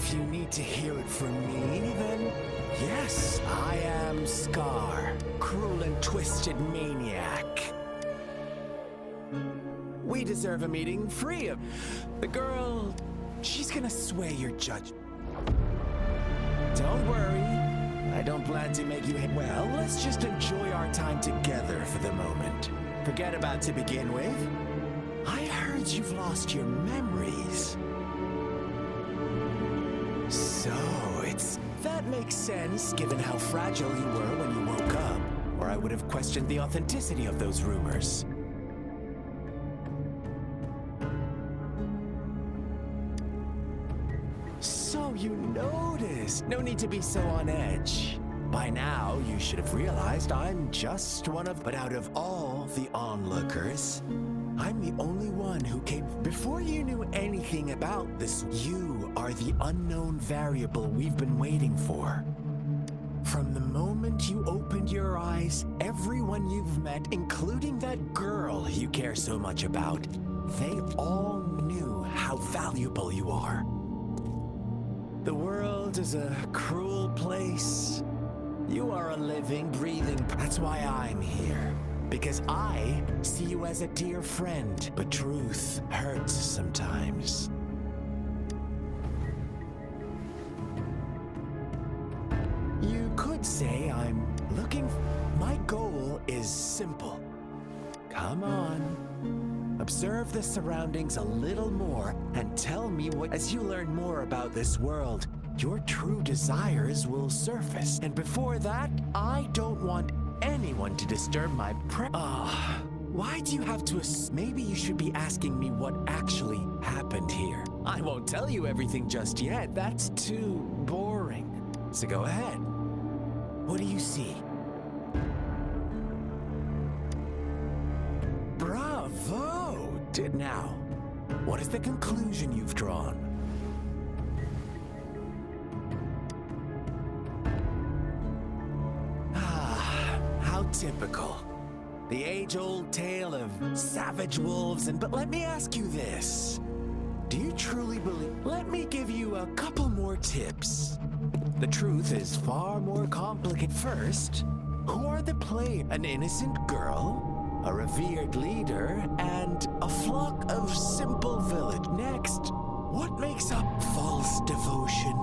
If you need to hear it from me, then yes, I am Scar, cruel and twisted maniac. We deserve a meeting free of... The girl, she's gonna sway your judgment. Don't worry, I don't plan to make you... Well, let's just enjoy our time together for the moment. Forget about to begin with. I heard you've lost your memories. So, that makes sense, given how fragile you were when you woke up, or I would have questioned the authenticity of those rumors. So you noticed. No need to be so on edge. By now, you should have realized I'm just one of... But out of all the onlookers, I'm the only one who came... Before you knew anything about this, you are the unknown variable we've been waiting for. From the moment you opened your eyes, everyone you've met, including that girl you care so much about, they all knew how valuable you are. The world is a cruel place. You are a living, breathing... That's why I'm here. Because I see you as a dear friend, but truth hurts sometimes. You could say I'm looking... My goal is simple. Come on. Observe the surroundings a little more and tell me what... As you learn more about this world, your true desires will surface. And before that, I don't want anyone to disturb my why do you have to maybe you should be asking me what actually happened here. I won't tell you everything just yet. That's too boring. So go ahead. What do you see? Bravo! Now, what is the conclusion you've drawn? Typical. The age-old tale of savage wolves but let me ask you this. Do you truly believe... Let me give you a couple more tips. The truth is far more complicated. First, who are the players? An innocent girl, a revered leader, and a flock of simple village. Next, what makes up false devotion?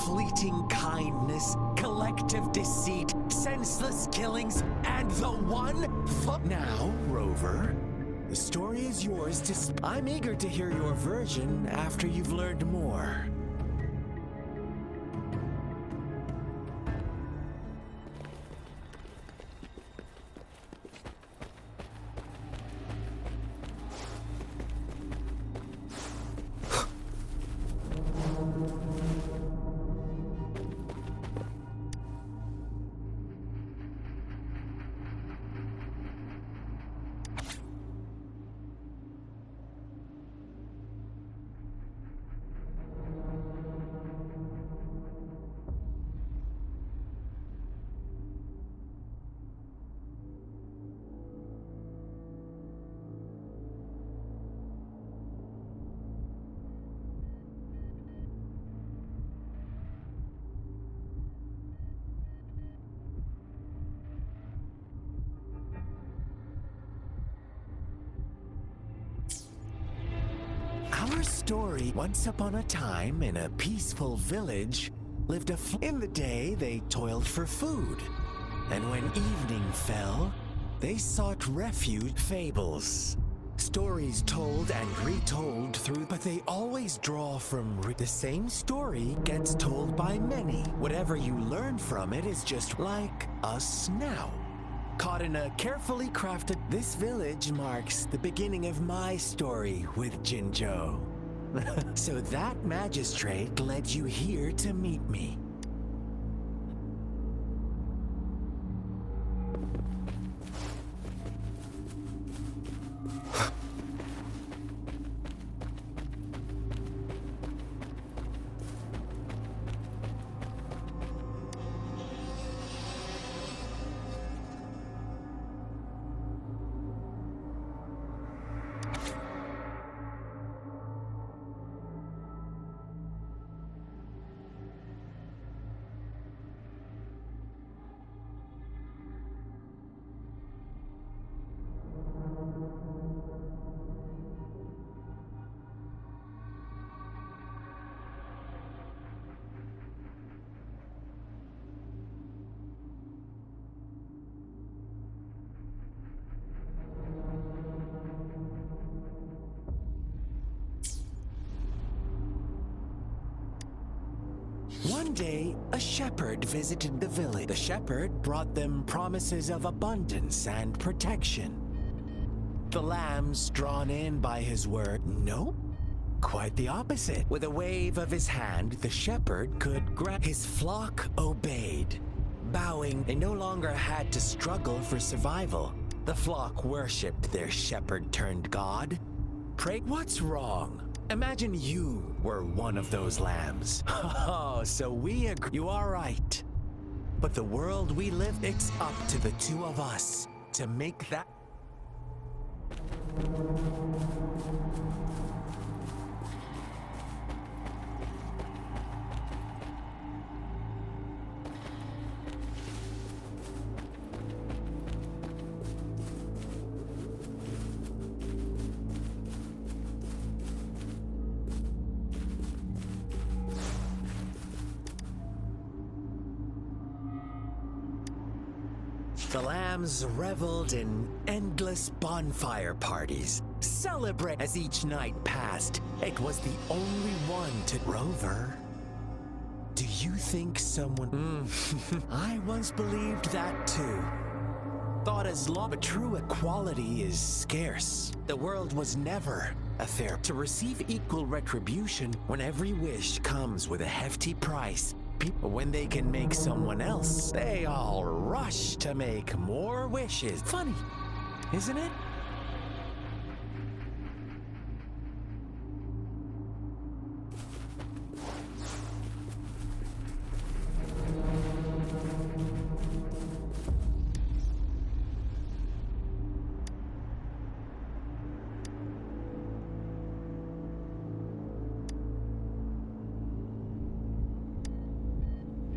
Fleeting kindness, collective deceit, senseless killings, and the one... Now, Rover, the story is yours. I'm eager to hear your version after you've learned more. Our story, once upon a time in a peaceful village, lived in the day they toiled for food. And when evening fell, they sought refuge. Fables. Stories told and retold through, but they always draw from the same story gets told by many. Whatever you learn from it is just like us now. Caught in a carefully crafted... This village marks the beginning of my story with Jinzhou. So that magistrate led you here to meet me. One day, a shepherd visited the village. The shepherd brought them promises of abundance and protection. The lambs, drawn in by his word, nope, quite the opposite. With a wave of his hand, the shepherd could grant. His flock obeyed. Bowing, they no longer had to struggle for survival. The flock worshipped their shepherd-turned-god. Pray, what's wrong? Imagine you were one of those lambs. Oh, so we agree. You are right. But the world we live, it's up to the two of us to make that. The lambs reveled in endless bonfire parties. Celebrate as each night passed. It was the only one to Rover. Do you think someone... I once believed that too. Thought as long... But true equality is scarce. The world was never a fair... To receive equal retribution when every wish comes with a hefty price. People, when they can make someone else, they all rush to make more wishes. Funny, isn't it?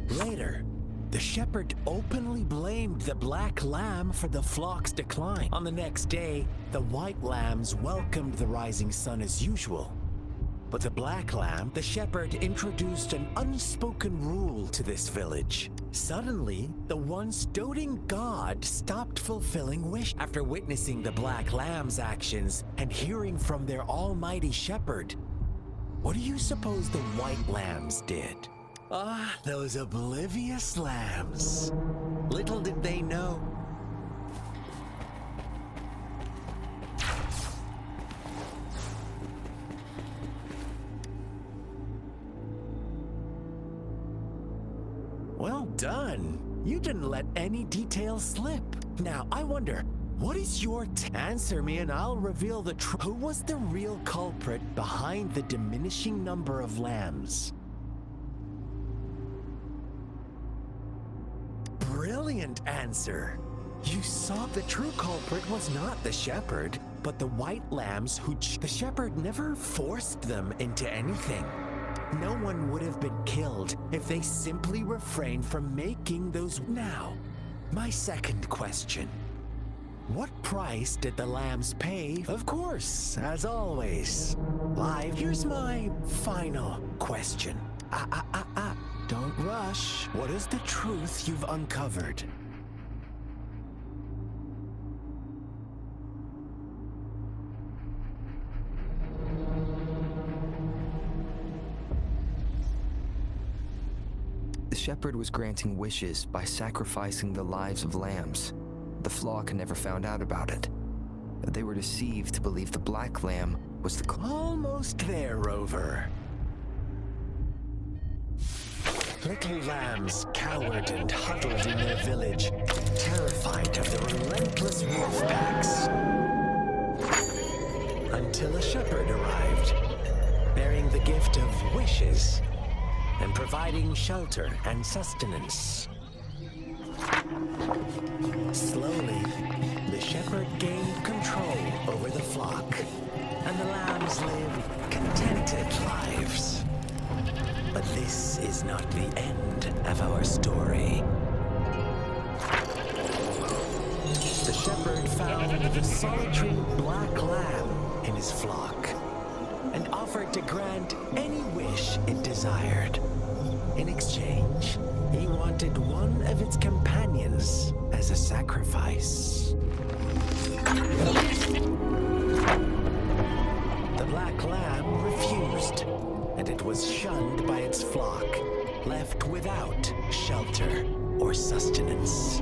Later, the shepherd openly blamed the black lamb for the flock's decline. On the next day, the white lambs welcomed the rising sun as usual. But the black lamb, the shepherd introduced an unspoken rule to this village. Suddenly, the once doting god stopped fulfilling wishes. After witnessing the black lamb's actions and hearing from their almighty shepherd, what do you suppose the white lambs did? Ah, those oblivious lambs. Little did they know. Well done. You didn't let any details slip. Now, I wonder, what is your answer me and I'll reveal the truth. Who was the real culprit behind the diminishing number of lambs? Brilliant answer. You saw the true culprit was not the shepherd, but the white lambs who the shepherd never forced them into anything. No one would have been killed if they simply refrained from making those. Now, my second question. What price did the lambs pay? Of course, as always. Live. Here's my final question. Don't rush. What is the truth you've uncovered? The shepherd was granting wishes by sacrificing the lives of lambs. The flock never found out about it. They were deceived to believe the black lamb was the... Almost there, Rover. Little lambs cowered and huddled in their village, terrified of the relentless wolf packs. Until a shepherd arrived, bearing the gift of wishes and providing shelter and sustenance. Slowly, the shepherd gained control over the flock, and the lambs lived contented lives. But this is not the end of our story. The shepherd found the solitary black lamb in his flock and offered to grant any wish it desired. In exchange, he wanted one of its companions as a sacrifice. The black lamb refused, and it was shunned by its flock. left without shelter or sustenance.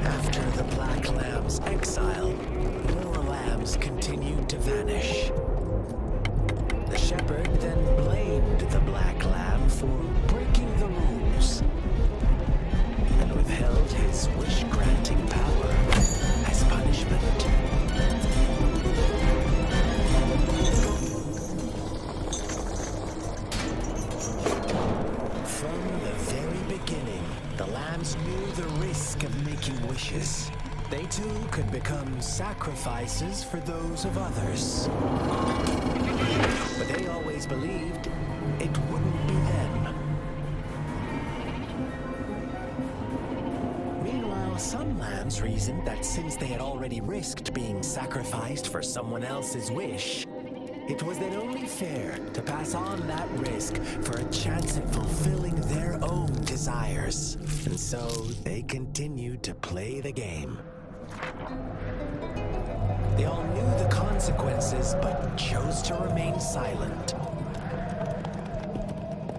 After the Black Lamb's exile, more lambs continued to vanish. The shepherd then blamed the Black Lamb for breaking the rules and withheld his wish-granting power as punishment. From the very beginning, the lambs knew the risk of making wishes. They too could become sacrifices for those of others. But they always believed it wouldn't be them. Meanwhile, some lambs reasoned that since they had already risked being sacrificed for someone else's wish, it was then only fair to pass on that risk for a chance at fulfilling their own desires. And so they continued to play the game. They all knew the consequences, but chose to remain silent.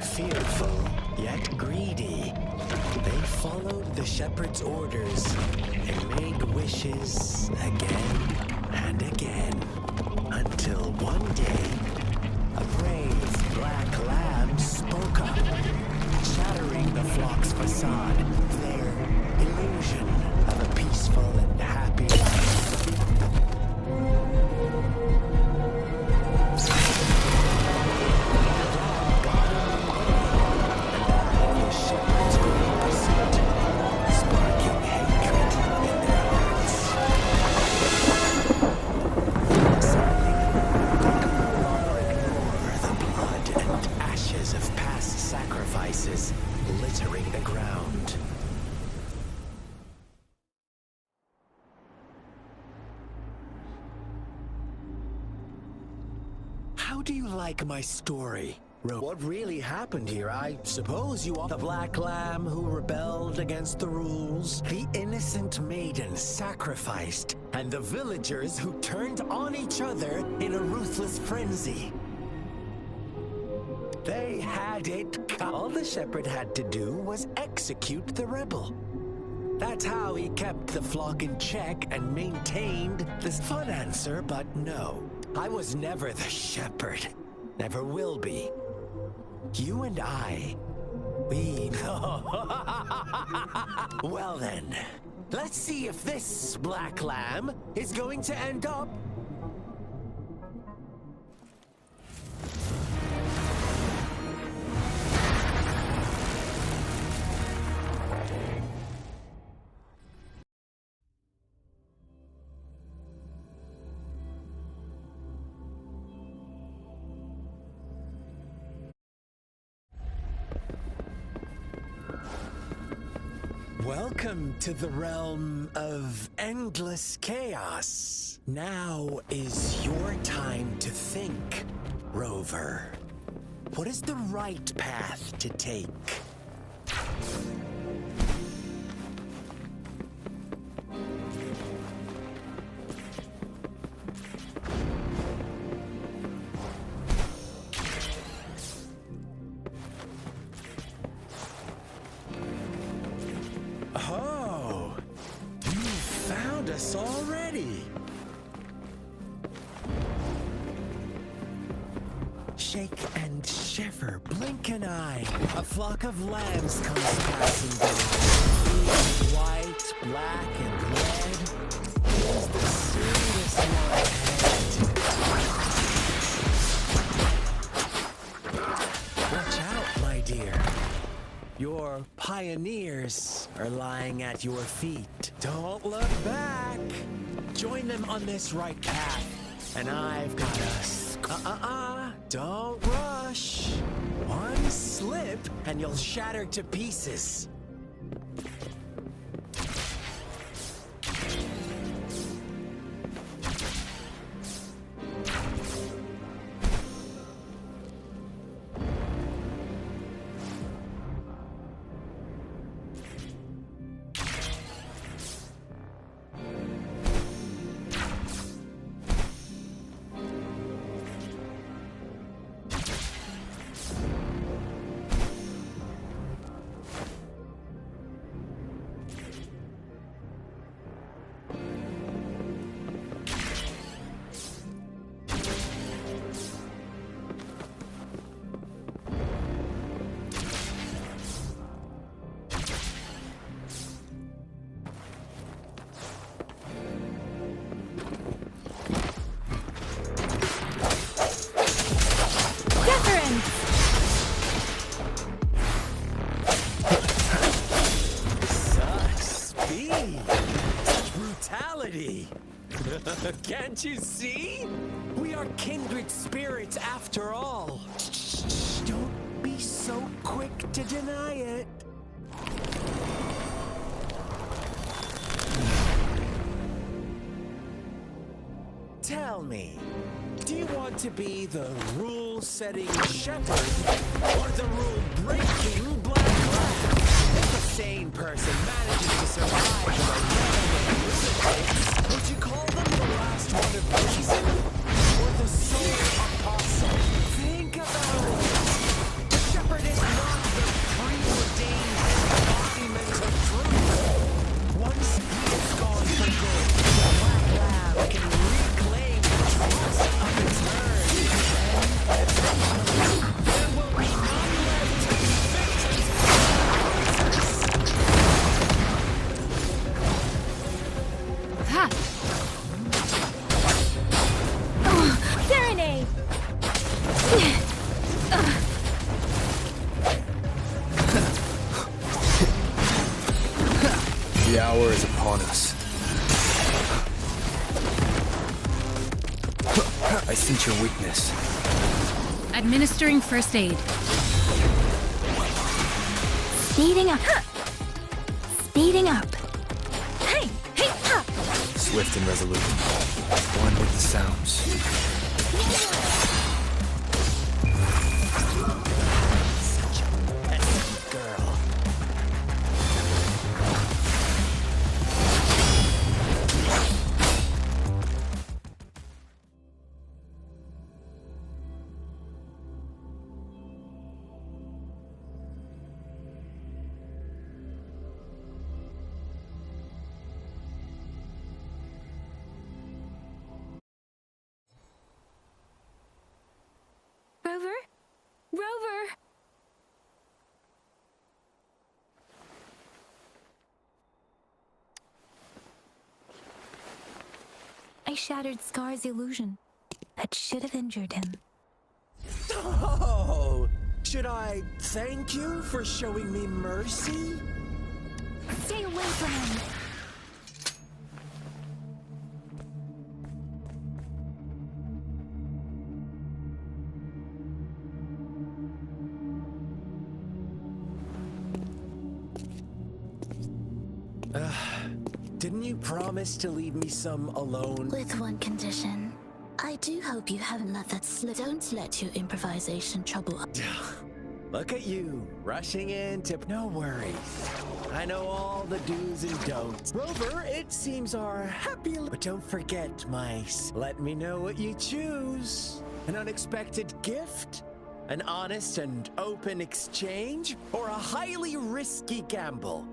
Fearful, yet greedy, they followed the shepherd's orders and made wishes again and again, until one day, a brave black lamb spoke up, shattering the flock's facade, their illusion of a peaceful and happy life. Littering the ground. How do you like my story? What really happened here? I suppose you are the Black Lamb who rebelled against the rules, the innocent maiden sacrificed, and the villagers who turned on each other in a ruthless frenzy. They had it. All the shepherd had to do was execute the rebel. That's how he kept the flock in check and maintained this fun answer, but no. I was never the shepherd. Never will be. You and I, we know. Well then, let's see if this Black Lamb is going to end up Welcome to the realm of endless chaos. Now is your time to think, Rover. What is the right path to take? Oh, you found us already. Shake and shiver, blink an eye. A flock of lambs comes passing by. White, black, and red. Here's the sweetest one ahead. Watch out, my dear. Your pioneers are lying at your feet. Don't look back. Join them on this right path. And I've got us. Don't rush. One slip and you'll shatter to pieces. see. Such brutality. Can't you see? We are kindred spirits after all. Shh, don't be so quick to deny it. Tell me, do you want to be the rule-setting shepherd or the rule-breaking black lamb? If a sane person manages to survive among gang lunatics, would you call them the last one of reason or the sole apostle? Think about it. The shepherd is not the preordained embodiment of truth. Once he is gone for good, the black lamb can reclaim the trust of its herd. And eventually, there will be none left to be victims of Ha! Oh, serenade! The hour is upon us. I sense your weakness. Administering first aid. Speeding up. Speeding up. Hey, hey, ha! Swift and resolute. One with the sounds. pesky girl. Rover? Rover! I shattered Scar's illusion. That should have injured him. Oh, should I thank you for showing me mercy? Stay away from him! Didn't you promise to leave me some alone? With one condition. I do hope you haven't let that slip. Don't let your improvisation trouble us. Look at you, rushing in to... No worries. I know all the do's and don'ts. Rover, it seems our happy... But don't forget, mice. Let me know what you choose. An unexpected gift? An honest and open exchange? Or a highly risky gamble?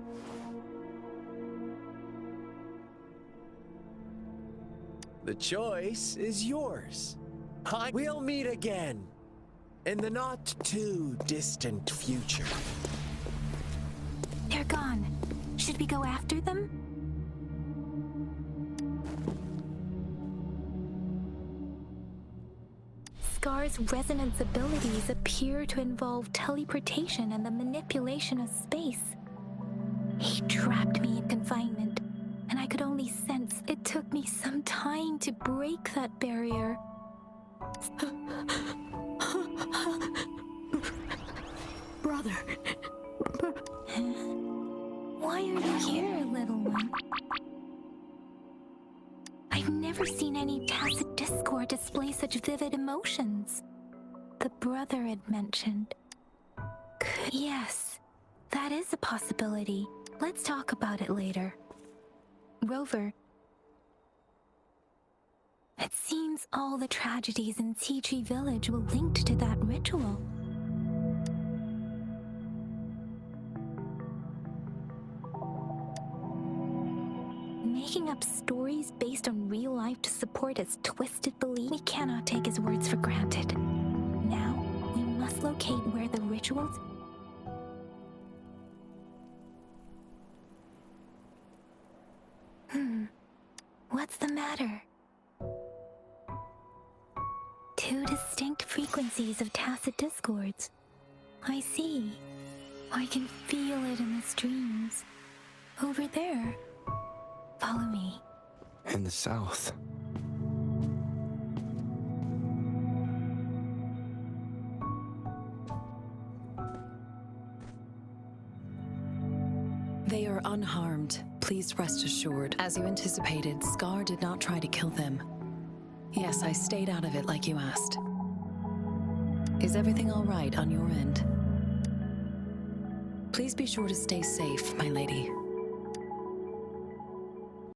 The choice is yours. We'll meet again in the not too distant future. They're gone. Should we go after them? Scar's resonance abilities appear to involve teleportation and the manipulation of space. He trapped me in confinement, and I could only sense it took me some time to break that barrier. Brother. Why are you here, little one? I've never seen any tacit discord display such vivid emotions. The brother had mentioned. Yes, that is a possibility. Let's talk about it later. Rover, it seems all the tragedies in Tea Tree Village were linked to that ritual. Making up stories based on real life to support his twisted belief, we cannot take his words for granted. Now, we must locate where the rituals... What's the matter? Two distinct frequencies of tacit discords. I see. I can feel it in the streams. Over there, Follow me. In the south. They are unharmed. Please rest assured. As you anticipated, Scar did not try to kill them. Yes, I stayed out of it like you asked. Is everything all right on your end? Please be sure to stay safe, my lady.